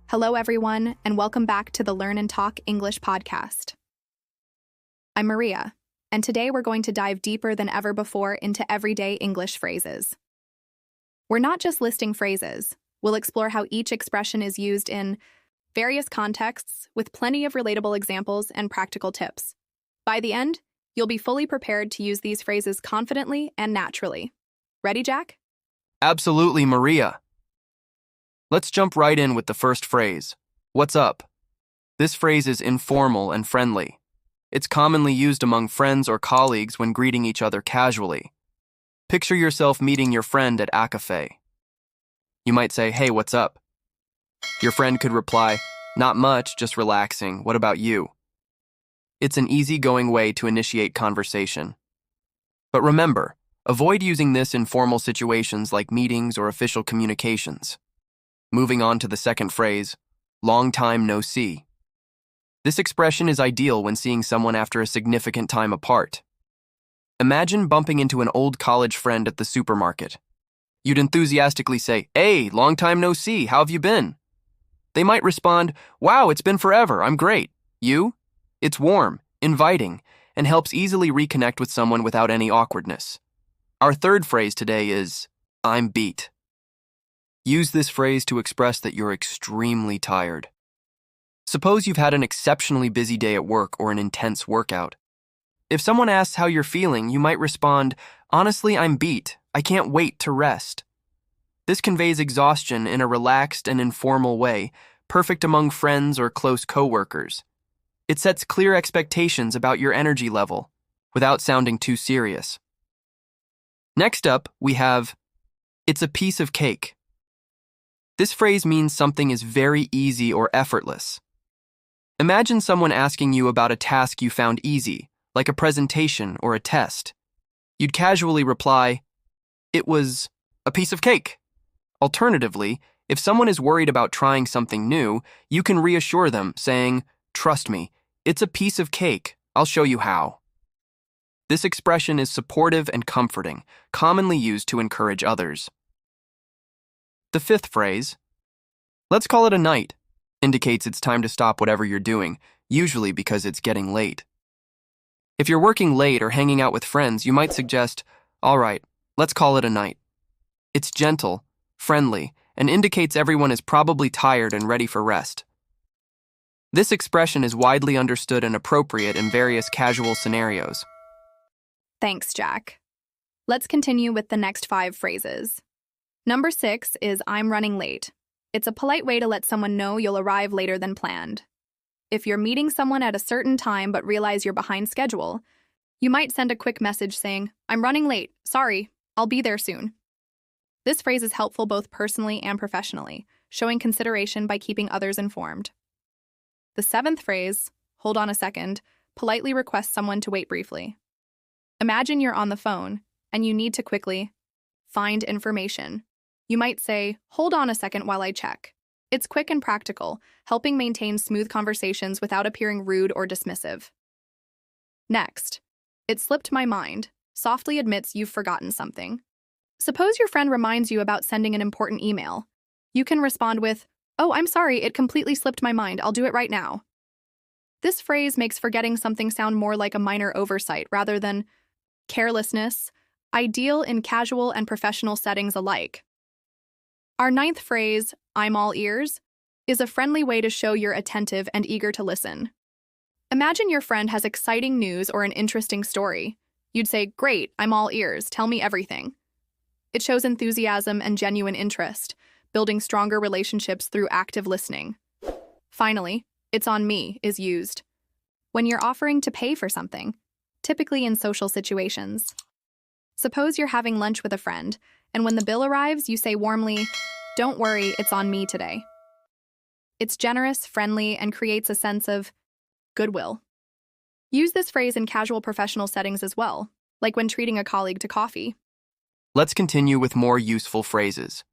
Hello, everyone, and welcome back to the Learn and Talk English podcast. I'm Maria, and today we're going to dive deeper than ever before into everyday English phrases. We're not just listing phrases, we'll explore how each expression is used in various contexts with plenty of relatable examples and practical tips. By the end, you'll be fully prepared to use these phrases confidently and naturally. Ready, Jack? Absolutely, Maria. Let's jump right in with the first phrase. What's up? This phrase is informal and friendly. It's commonly used among friends or colleagues when greeting each other casually. Picture yourself meeting your friend at a cafe. You might say, "Hey, what's up?" Your friend could reply, "Not much, just relaxing. What about you?" It's an easygoing way to initiate conversation. But remember, avoid using this in formal situations like meetings or official communications. Moving on to the second phrase, long time no see. This expression is ideal when seeing someone after a significant time apart. Imagine bumping into an old college friend at the supermarket. You'd enthusiastically say, "Hey, long time no see, how have you been?" They might respond, "Wow, it's been forever, I'm great. You?" It's warm, inviting, and helps easily reconnect with someone without any awkwardness. Our third phrase today is, I'm beat. Use this phrase to express that you're extremely tired. Suppose you've had an exceptionally busy day at work or an intense workout. If someone asks how you're feeling, you might respond, "Honestly, I'm beat. I can't wait to rest." This conveys exhaustion in a relaxed and informal way, perfect among friends or close coworkers. It sets clear expectations about your energy level, without sounding too serious. Next up, we have, it's a piece of cake. This phrase means something is very easy or effortless. Imagine someone asking you about a task you found easy, like a presentation or a test. You'd casually reply, "It was a piece of cake." Alternatively, if someone is worried about trying something new, you can reassure them, saying, "Trust me, it's a piece of cake. I'll show you how." This expression is supportive and comforting, commonly used to encourage others. The fifth phrase, let's call it a night, indicates it's time to stop whatever you're doing, usually because it's getting late. If you're working late or hanging out with friends, you might suggest, "All right, let's call it a night." It's gentle, friendly, and indicates everyone is probably tired and ready for rest. This expression is widely understood and appropriate in various casual scenarios. Thanks, Jack. Let's continue with the next 5 phrases. Number 6 is I'm running late. It's a polite way to let someone know you'll arrive later than planned. If you're meeting someone at a certain time but realize you're behind schedule, you might send a quick message saying, "I'm running late. Sorry, I'll be there soon." This phrase is helpful both personally and professionally, showing consideration by keeping others informed. The 7th phrase, hold on a second, politely requests someone to wait briefly. Imagine you're on the phone and you need to quickly find information. You might say, "Hold on a second while I check." It's quick and practical, helping maintain smooth conversations without appearing rude or dismissive. Next, it slipped my mind, softly admits you've forgotten something. Suppose your friend reminds you about sending an important email. You can respond with, "Oh, I'm sorry, it completely slipped my mind. I'll do it right now." This phrase makes forgetting something sound more like a minor oversight rather than carelessness, ideal in casual and professional settings alike. Our 9th phrase, I'm all ears, is a friendly way to show you're attentive and eager to listen. Imagine your friend has exciting news or an interesting story. You'd say, "Great, I'm all ears, tell me everything." It shows enthusiasm and genuine interest, building stronger relationships through active listening. Finally, it's on me is used when you're offering to pay for something, typically in social situations. Suppose you're having lunch with a friend, and when the bill arrives, you say warmly, "Don't worry, it's on me today." It's generous, friendly, and creates a sense of goodwill. Use this phrase in casual professional settings as well, like when treating a colleague to coffee. Let's continue with more useful phrases.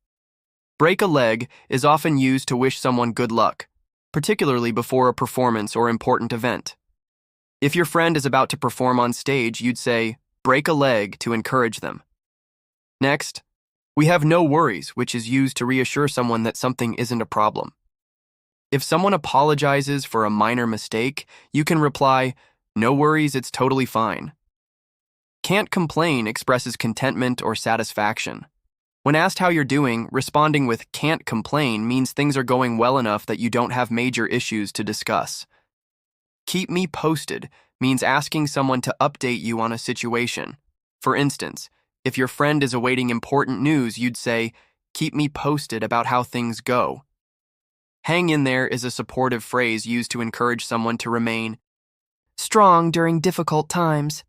Break a leg is often used to wish someone good luck, particularly before a performance or important event. If your friend is about to perform on stage, you'd say, "Break a leg" to encourage them. Next, we have no worries, which is used to reassure someone that something isn't a problem. If someone apologizes for a minor mistake, you can reply, "No worries, it's totally fine." Can't complain expresses contentment or satisfaction. When asked how you're doing, responding with "can't complain" means things are going well enough that you don't have major issues to discuss. Keep me posted means asking someone to update you on a situation. For instance, if your friend is awaiting important news, you'd say, "Keep me posted about how things go." Hang in there is a supportive phrase used to encourage someone to remain strong during difficult times.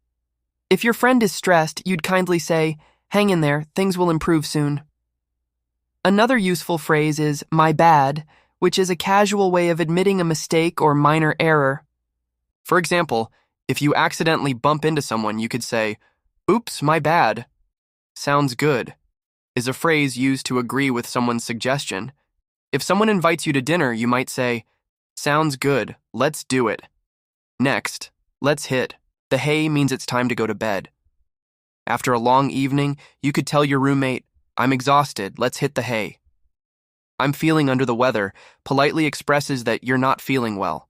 If your friend is stressed, you'd kindly say, "Hang in there, things will improve soon." Another useful phrase is "my bad," which is a casual way of admitting a mistake or minor error. For example, if you accidentally bump into someone, you could say, "Oops, my bad." "Sounds good" is a phrase used to agree with someone's suggestion. If someone invites you to dinner, you might say, "Sounds good, let's do it." Next, let's hit the hay means it's time to go to bed. After a long evening, you could tell your roommate, "I'm exhausted, let's hit the hay." "I'm feeling under the weather" politely expresses that you're not feeling well.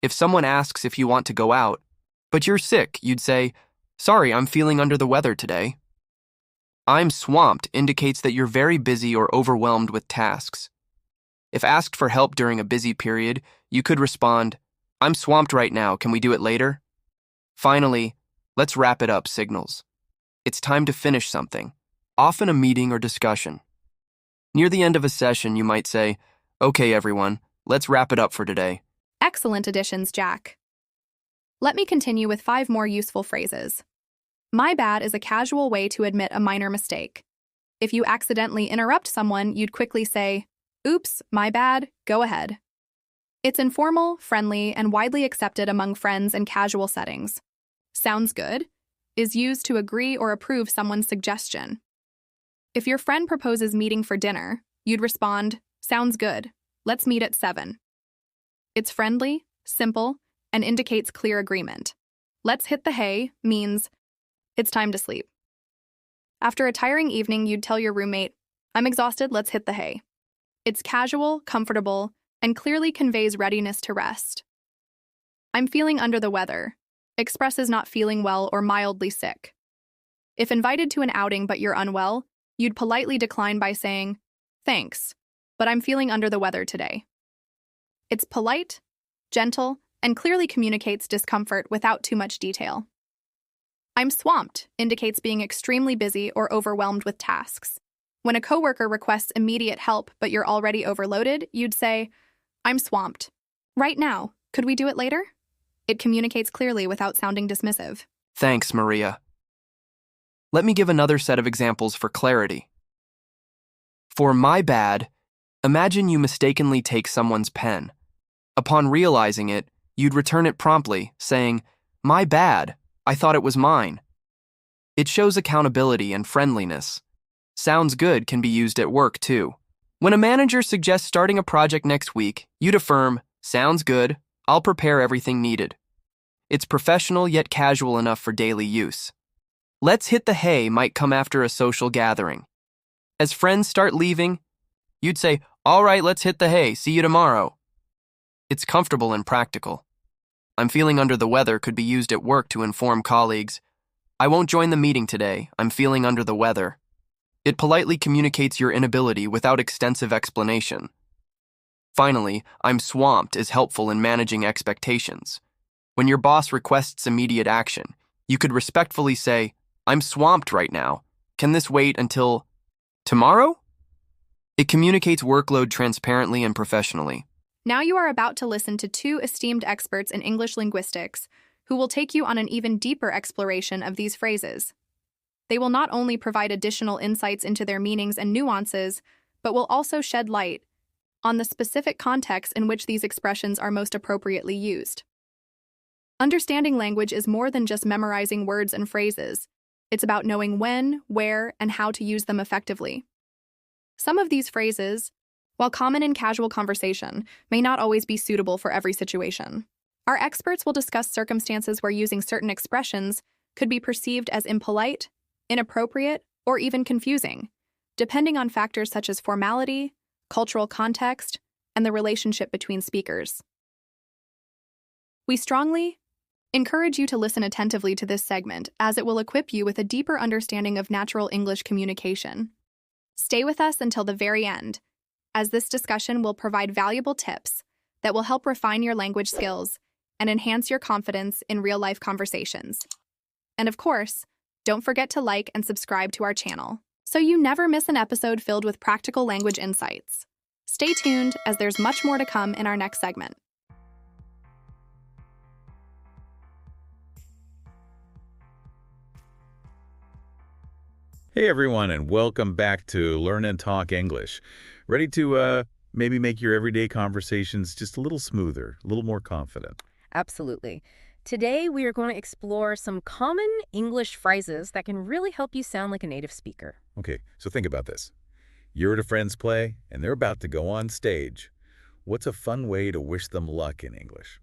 If someone asks if you want to go out, but you're sick, you'd say, "Sorry, I'm feeling under the weather today." "I'm swamped" indicates that you're very busy or overwhelmed with tasks. If asked for help during a busy period, you could respond, "I'm swamped right now, can we do it later?" Finally, "let's wrap it up" signals it's time to finish something, often a meeting or discussion. Near the end of a session, you might say, "Okay, everyone, let's wrap it up for today." Excellent additions, Jack. Let me continue with 5 more useful phrases. My bad is a casual way to admit a minor mistake. If you accidentally interrupt someone, you'd quickly say, "Oops, my bad, go ahead." It's informal, friendly, and widely accepted among friends and casual settings. Sounds good is used to agree or approve someone's suggestion. If your friend proposes meeting for dinner, you'd respond, "Sounds good, let's meet at 7." It's friendly, simple, and indicates clear agreement. "Let's hit the hay" means it's time to sleep. After a tiring evening, you'd tell your roommate, "I'm exhausted, let's hit the hay." It's casual, comfortable, and clearly conveys readiness to rest. "I'm feeling under the weather" expresses not feeling well or mildly sick. If invited to an outing but you're unwell, you'd politely decline by saying, "Thanks, but I'm feeling under the weather today." It's polite, gentle, and clearly communicates discomfort without too much detail. "I'm swamped" indicates being extremely busy or overwhelmed with tasks. When a coworker requests immediate help but you're already overloaded, you'd say, "I'm swamped. Right now, could we do it later?" It communicates clearly without sounding dismissive. Thanks, Maria. Let me give another set of examples for clarity. For "my bad," imagine you mistakenly take someone's pen. Upon realizing it, you'd return it promptly, saying, "My bad, I thought it was mine." It shows accountability and friendliness. "Sounds good" can be used at work, too. When a manager suggests starting a project next week, you'd affirm, "Sounds good, I'll prepare everything needed." It's professional yet casual enough for daily use. "Let's hit the hay" might come after a social gathering. As friends start leaving, you'd say, "All right, let's hit the hay, see you tomorrow." It's comfortable and practical. "I'm feeling under the weather" could be used at work to inform colleagues, "I won't join the meeting today, I'm feeling under the weather." It politely communicates your inability without extensive explanation. Finally, "I'm swamped" is helpful in managing expectations. When your boss requests immediate action, you could respectfully say, "I'm swamped right now. Can this wait until tomorrow?" It communicates workload transparently and professionally. Now you are about to listen to 2 esteemed experts in English linguistics who will take you on an even deeper exploration of these phrases. They will not only provide additional insights into their meanings and nuances, but will also shed light on the specific context in which these expressions are most appropriately used. Understanding language is more than just memorizing words and phrases. It's about knowing when, where, and how to use them effectively. Some of these phrases, while common in casual conversation, may not always be suitable for every situation. Our experts will discuss circumstances where using certain expressions could be perceived as impolite, inappropriate, or even confusing, depending on factors such as formality, cultural context, and the relationship between speakers. We strongly encourage you to listen attentively to this segment, as it will equip you with a deeper understanding of natural English communication. Stay with us until the very end, as this discussion will provide valuable tips that will help refine your language skills and enhance your confidence in real-life conversations. And of course, don't forget to like and subscribe to our channel, so you never miss an episode filled with practical language insights. Stay tuned, as there's much more to come in our next segment. Hey everyone, and welcome back to Learn and Talk English. Ready to maybe make your everyday conversations just a little smoother, a little more confident? Absolutely. Today, we are going to explore some common English phrases that can really help you sound like a native speaker. Okay, so think about this. You're at a friend's play, and they're about to go on stage. What's a fun way to wish them luck in English?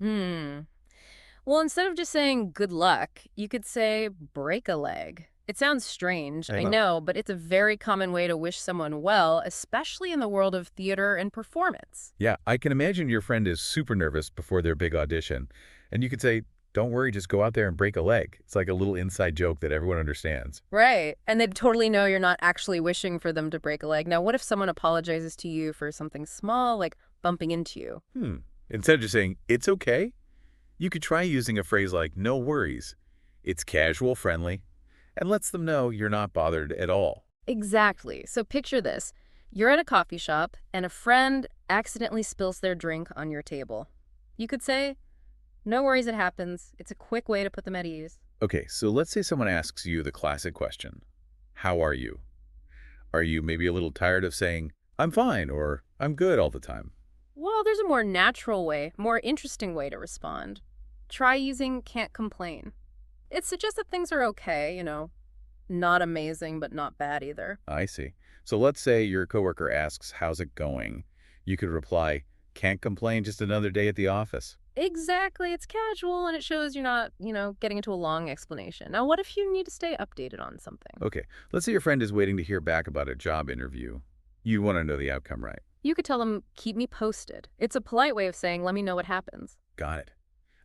Well, instead of just saying good luck, you could say break a leg. It sounds strange, I know, but it's a very common way to wish someone well, especially in the world of theater and performance. Yeah, I can imagine your friend is super nervous before their big audition, and you could say, don't worry, just go out there and break a leg. It's like a little inside joke that everyone understands. Right, and they'd totally know you're not actually wishing for them to break a leg. Now, what if someone apologizes to you for something small, like bumping into you? Instead of just saying, it's okay, you could try using a phrase like, no worries. It's casual, friendly, and lets them know you're not bothered at all. Exactly. So picture this. You're at a coffee shop, and a friend accidentally spills their drink on your table. You could say, no worries, it happens. It's a quick way to put them at ease. Okay, so let's say someone asks you the classic question, how are you? Are you maybe a little tired of saying, I'm fine, or I'm good all the time? Well, there's a more natural way, more interesting way to respond. Try using can't complain. It suggests that things are okay, not amazing, but not bad either. I see. So let's say your coworker asks, how's it going? You could reply, can't complain, just another day at the office. Exactly. It's casual, and it shows you're not, getting into a long explanation. Now, what if you need to stay updated on something? Okay, let's say your friend is waiting to hear back about a job interview. You want to know the outcome, right? You could tell them, keep me posted. It's a polite way of saying, let me know what happens. Got it.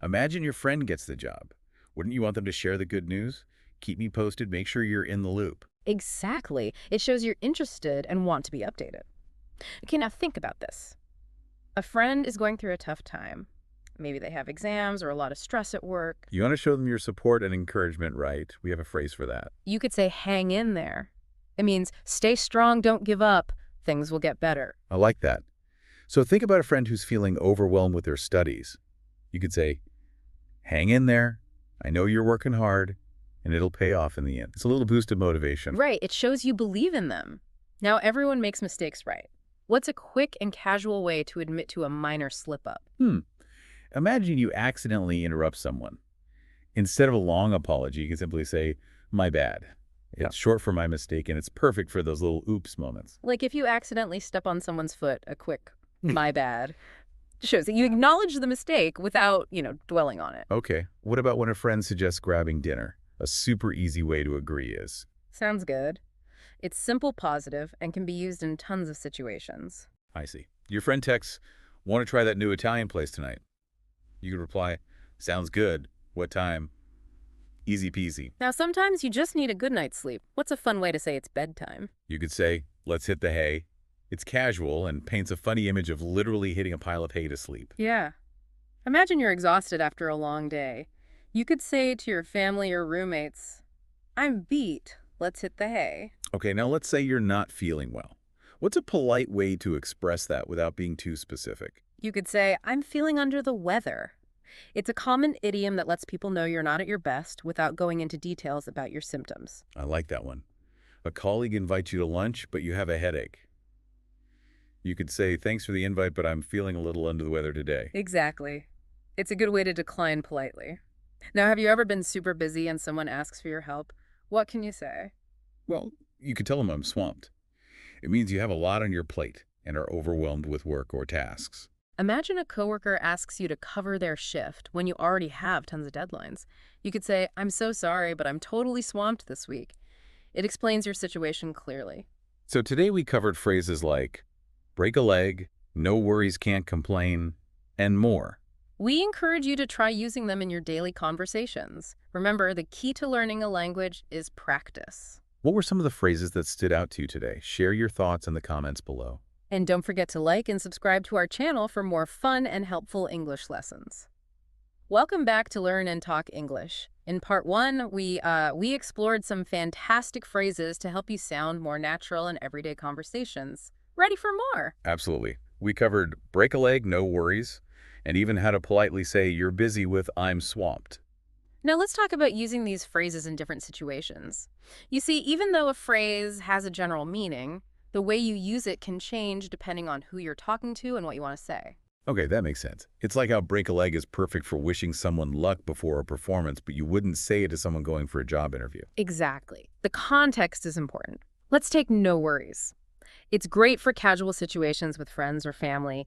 Imagine your friend gets the job. Wouldn't you want them to share the good news? Keep me posted, make sure you're in the loop. Exactly. It shows you're interested and want to be updated. Okay, now think about this. A friend is going through a tough time. Maybe they have exams or a lot of stress at work. You want to show them your support and encouragement, right? We have a phrase for that. You could say, hang in there. It means stay strong, don't give up. Things will get better. I like that. So think about a friend who's feeling overwhelmed with their studies. You could say, hang in there. I know you're working hard, and it'll pay off in the end. It's a little boost of motivation. Right. It shows you believe in them. Now, everyone makes mistakes, right? What's a quick and casual way to admit to a minor slip-up? Imagine you accidentally interrupt someone. Instead of a long apology, you can simply say, my bad. It's short for my mistake, and it's perfect for those little oops moments. Like if you accidentally step on someone's foot, a quick, my bad, shows that you acknowledge the mistake without, dwelling on it. Okay, what about when a friend suggests grabbing dinner? A super easy way to agree is. Sounds good. It's simple, positive, and can be used in tons of situations. I see. Your friend texts, want to try that new Italian place tonight? You could reply, sounds good. What time? Easy peasy. Now, sometimes you just need a good night's sleep. What's a fun way to say it's bedtime? You could say, let's hit the hay. It's casual and paints a funny image of literally hitting a pile of hay to sleep. Yeah. Imagine you're exhausted after a long day. You could say to your family or roommates, I'm beat. Let's hit the hay. Okay, now let's say you're not feeling well. What's a polite way to express that without being too specific? You could say, I'm feeling under the weather. It's a common idiom that lets people know you're not at your best without going into details about your symptoms. I like that one. A colleague invites you to lunch, but you have a headache. You could say, thanks for the invite, but I'm feeling a little under the weather today. Exactly. It's a good way to decline politely. Now, have you ever been super busy and someone asks for your help? What can you say? Well, you could tell them I'm swamped. It means you have a lot on your plate and are overwhelmed with work or tasks. Imagine a coworker asks you to cover their shift when you already have tons of deadlines. You could say, I'm so sorry, but I'm totally swamped this week. It explains your situation clearly. So today we covered phrases like break a leg, no worries, can't complain, and more. We encourage you to try using them in your daily conversations. Remember, the key to learning a language is practice. What were some of the phrases that stood out to you today? Share your thoughts in the comments below. And don't forget to like and subscribe to our channel for more fun and helpful English lessons. Welcome back to Learn and Talk English. In part 1, we explored some fantastic phrases to help you sound more natural in everyday conversations. Ready for more? Absolutely. We covered break a leg, no worries, and even how to politely say you're busy with I'm swamped. Now let's talk about using these phrases in different situations. You see, even though a phrase has a general meaning, the way you use it can change depending on who you're talking to and what you want to say. Okay, that makes sense. It's like how break a leg is perfect for wishing someone luck before a performance, but you wouldn't say it to someone going for a job interview. Exactly. The context is important. Let's take no worries. It's great for casual situations with friends or family,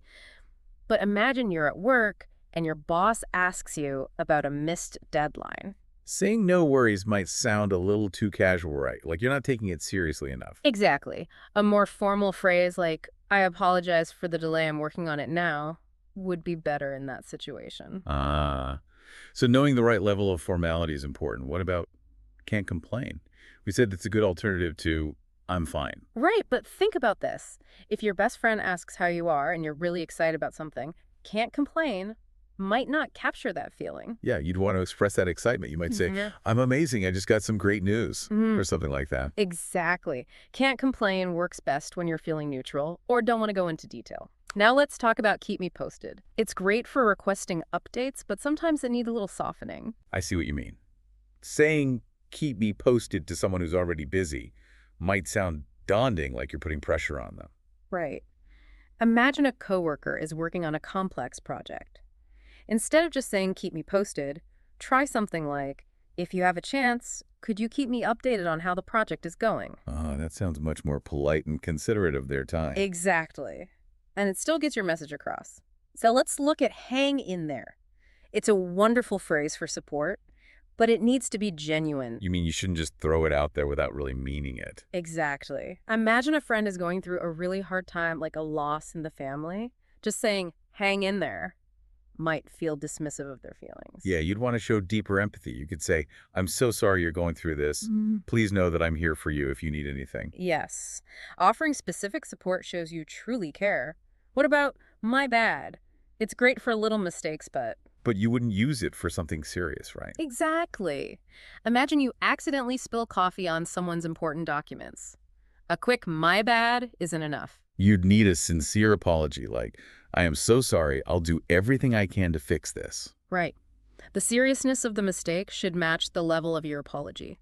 but imagine you're at work and your boss asks you about a missed deadline. Saying no worries might sound a little too casual, right? Like you're not taking it seriously enough. Exactly. A more formal phrase like, I apologize for the delay, I'm working on it now, would be better in that situation. So knowing the right level of formality is important. What about can't complain? We said it's a good alternative to I'm fine. Right, but think about this. If your best friend asks how you are and you're really excited about something, can't complain might not capture that feeling. Yeah, you'd want to express that excitement. You might say, I'm amazing. I just got some great news or something like that. Exactly. Can't complain works best when you're feeling neutral or don't want to go into detail. Now let's talk about keep me posted. It's great for requesting updates, but sometimes it needs a little softening. I see what you mean. Saying keep me posted to someone who's already busy might sound daunting, like you're putting pressure on them. Right. Imagine a coworker is working on a complex project. Instead of just saying keep me posted, try something like, if you have a chance, could you keep me updated on how the project is going? Oh, that sounds much more polite and considerate of their time. Exactly. And it still gets your message across. So let's look at hang in there. It's a wonderful phrase for support, but it needs to be genuine. You mean you shouldn't just throw it out there without really meaning it? Exactly. Imagine a friend is going through a really hard time, like a loss in the family. Just saying, hang in there, might feel dismissive of their feelings. Yeah, you'd want to show deeper empathy. You could say, I'm so sorry you're going through this. Please know that I'm here for you if you need anything. Yes. Offering specific support shows you truly care. What about my bad? It's great for little mistakes, but... But you wouldn't use it for something serious, right? Exactly. Imagine you accidentally spill coffee on someone's important documents. A quick my bad isn't enough. You'd need a sincere apology like, I am so sorry, I'll do everything I can to fix this. Right. The seriousness of the mistake should match the level of your apology.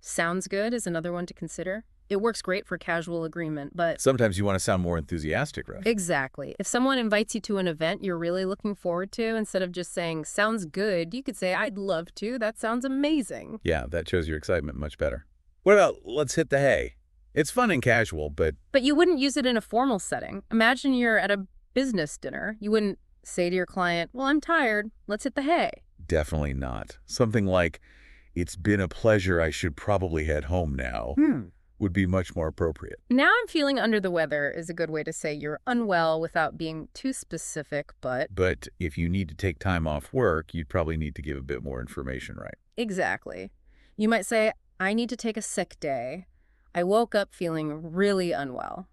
Sounds good is another one to consider. It works great for casual agreement, but... Sometimes you want to sound more enthusiastic, right? Exactly. If someone invites you to an event you're really looking forward to, instead of just saying, sounds good, you could say, I'd love to. That sounds amazing. Yeah, that shows your excitement much better. What about let's hit the hay? It's fun and casual, but... But you wouldn't use it in a formal setting. Imagine you're at a business dinner. You wouldn't say to your client, well, I'm tired. Let's hit the hay. Definitely not. Something like, it's been a pleasure. I should probably head home now. Would be much more appropriate. Now I'm feeling under the weather is a good way to say you're unwell without being too specific, but... But if you need to take time off work, you'd probably need to give a bit more information, right? Exactly. You might say, I need to take a sick day. I woke up feeling really unwell.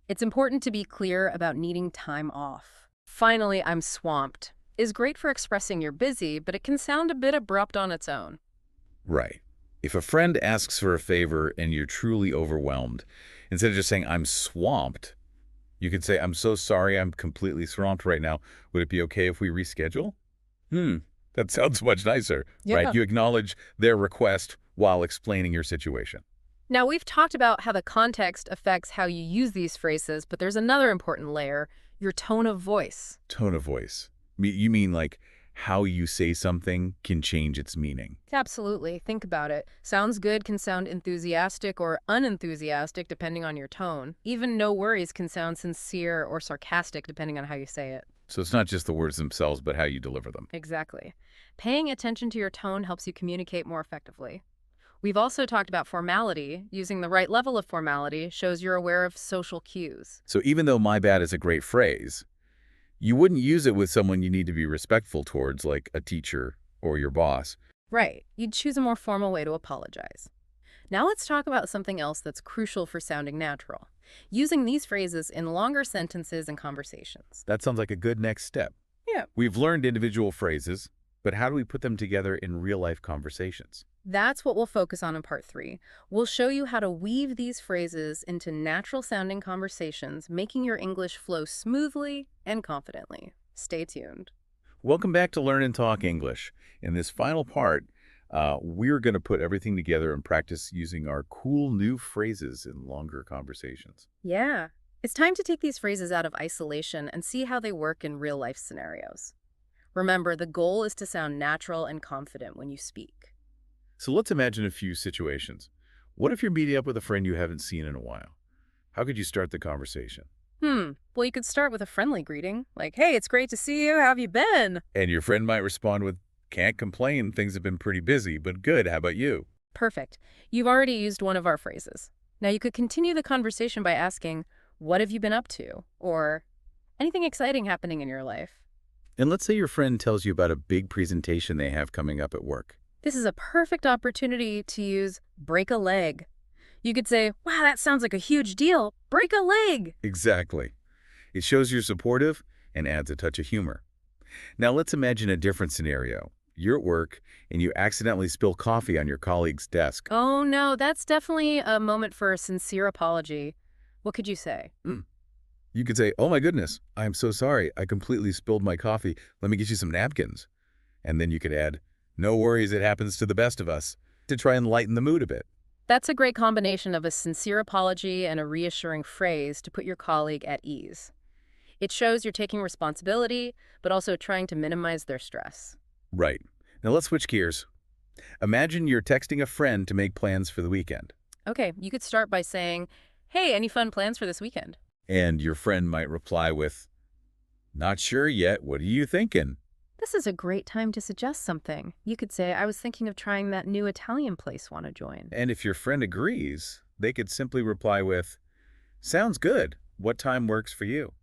It's important to be clear about needing time off. Finally, I'm swamped is great for expressing you're busy, but it can sound a bit abrupt on its own. Right. If a friend asks for a favor and you're truly overwhelmed, instead of just saying, I'm swamped, you could say, I'm so sorry, I'm completely swamped right now. Would it be okay if we reschedule? That sounds much nicer, right? You acknowledge their request while explaining your situation. Now, we've talked about how the context affects how you use these phrases, but there's another important layer, your tone of voice. Tone of voice. You mean like how you say something can change its meaning? Absolutely. Think about it. Sounds good can sound enthusiastic or unenthusiastic depending on your tone. Even no worries can sound sincere or sarcastic depending on how you say it. So it's not just the words themselves, but how you deliver them. Exactly. Paying attention to your tone helps you communicate more effectively. We've also talked about formality. Using the right level of formality shows you're aware of social cues. So even though my bad is a great phrase, you wouldn't use it with someone you need to be respectful towards, like a teacher or your boss. Right. You'd choose a more formal way to apologize. Now let's talk about something else that's crucial for sounding natural. Using these phrases in longer sentences and conversations. That sounds like a good next step. Yeah. We've learned individual phrases, but how do we put them together in real-life conversations? That's what we'll focus on in part 3. We'll show you how to weave these phrases into natural-sounding conversations, making your English flow smoothly and confidently. Stay tuned. Welcome back to Learn and Talk English. In this final part, we're going to put everything together and practice using our cool new phrases in longer conversations. Yeah. It's time to take these phrases out of isolation and see how they work in real-life scenarios. Remember, the goal is to sound natural and confident when you speak. So let's imagine a few situations. What if you're meeting up with a friend you haven't seen in a while? How could you start the conversation? Well, you could start with a friendly greeting, like, "Hey, it's great to see you. How have you been?" And your friend might respond with, "Can't complain, things have been pretty busy, but good, how about you?" Perfect. You've already used one of our phrases. Now you could continue the conversation by asking, "What have you been up to?" Or, "Anything exciting happening in your life?" And let's say your friend tells you about a big presentation they have coming up at work. This is a perfect opportunity to use break a leg. You could say, "Wow, that sounds like a huge deal. Break a leg." Exactly. It shows you're supportive and adds a touch of humor. Now let's imagine a different scenario. You're at work and you accidentally spill coffee on your colleague's desk. Oh no, that's definitely a moment for a sincere apology. What could you say? You could say, "Oh my goodness, I am so sorry. I completely spilled my coffee. Let me get you some napkins." And then you could add, "No worries, it happens to the best of us," to try and lighten the mood a bit. That's a great combination of a sincere apology and a reassuring phrase to put your colleague at ease. It shows you're taking responsibility, but also trying to minimize their stress. Right. Now let's switch gears. Imagine you're texting a friend to make plans for the weekend. Okay, you could start by saying, "Hey, any fun plans for this weekend?" And your friend might reply with, "Not sure yet. What are you thinking?" This is a great time to suggest something. You could say, "I was thinking of trying that new Italian place. Want to join?" And if your friend agrees, they could simply reply with, "Sounds good. What time works for you?"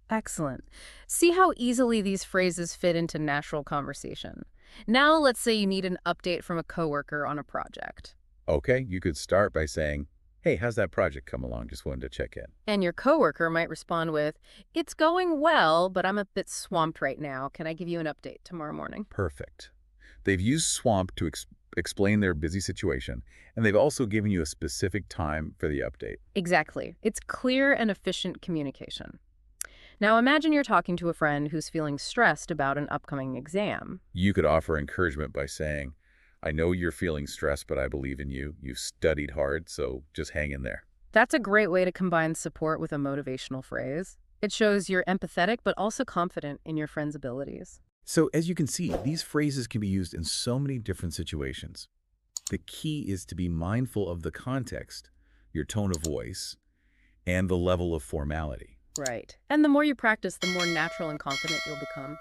Excellent. See how easily these phrases fit into natural conversation. Now let's say you need an update from a coworker on a project. Okay, you could start by saying, "Hey, how's that project come along? Just wanted to check in." And your coworker might respond with, "It's going well, but I'm a bit swamped right now. Can I give you an update tomorrow morning?" Perfect. They've used swamp to explain their busy situation, and they've also given you a specific time for the update. Exactly. It's clear and efficient communication. Now imagine you're talking to a friend who's feeling stressed about an upcoming exam. You could offer encouragement by saying, "I know you're feeling stressed, but I believe in you. You've studied hard, so just hang in there." That's a great way to combine support with a motivational phrase. It shows you're empathetic but also confident in your friend's abilities. So as you can see, these phrases can be used in so many different situations. The key is to be mindful of the context, your tone of voice, and the level of formality. Right. And the more you practice, the more natural and confident you'll become.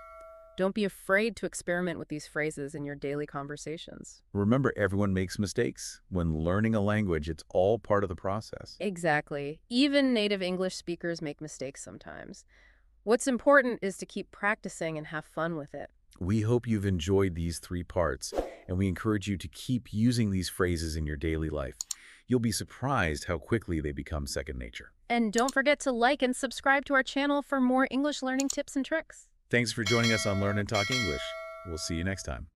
Don't be afraid to experiment with these phrases in your daily conversations. Remember, everyone makes mistakes. When learning a language, it's all part of the process. Exactly. Even native English speakers make mistakes sometimes. What's important is to keep practicing and have fun with it. We hope you've enjoyed these 3 parts, and we encourage you to keep using these phrases in your daily life. You'll be surprised how quickly they become second nature. And don't forget to like and subscribe to our channel for more English learning tips and tricks. Thanks for joining us on Learn and Talk English. We'll see you next time.